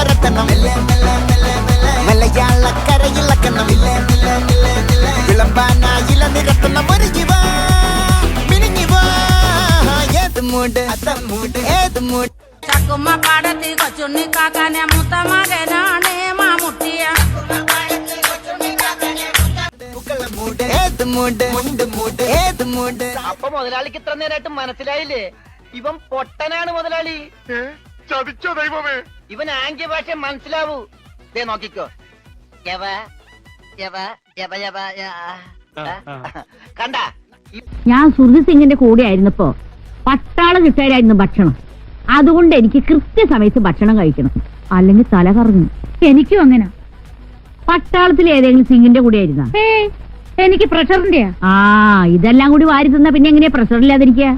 പരത്തണം മലയാളക്കരയിളക്കണം വിളമ്പാനായില നിരത്തണം ഒരു ജീവ മിനിഞ്ഞിവ ഏത് മൂട് മൂട് ഏത് മൂട് ചക്കുമ്മ പാടത്തി കൊച്ചുണ്ണി കാക്കാനെ മുത്ത മകനാണേ മാമുട്ടിയ അപ്പൊ മുതലാളിക്ക് ഇത്ര നേരമായിട്ട് മനസ്സിലായില്ലേ ഇവൻ പൊട്ടനാണ് മുതലാളി. ചതിച്ചോ ദൈവമേ. ഇവൻ ആംഗ്യ ഭാഷ മനസ്സിലാവൂ. ദേ നോക്കിക്കോ. കണ്ട ഞാൻ സുർജി സിംഗിന്റെ കൂടെ ആയിരുന്നപ്പോ പട്ടാളം കിട്ടായിരുന്നു ഭക്ഷണം. അതുകൊണ്ട് എനിക്ക് കൃത്യസമയത്ത് ഭക്ഷണം കഴിക്കണം, അല്ലെങ്കിൽ തല കറങ്ങും. എനിക്കും അങ്ങനെ. പട്ടാളത്തിൽ ഏതെങ്കിലും സിംഗിന്റെ കൂടെ ആയിരുന്ന എനിക്ക് പ്രഷറിന്റെ ഇതെല്ലാം കൂടി വാരി തന്നാ പിന്നെ എങ്ങനെയാ പ്രഷറില്ലാതിരിക്കുക?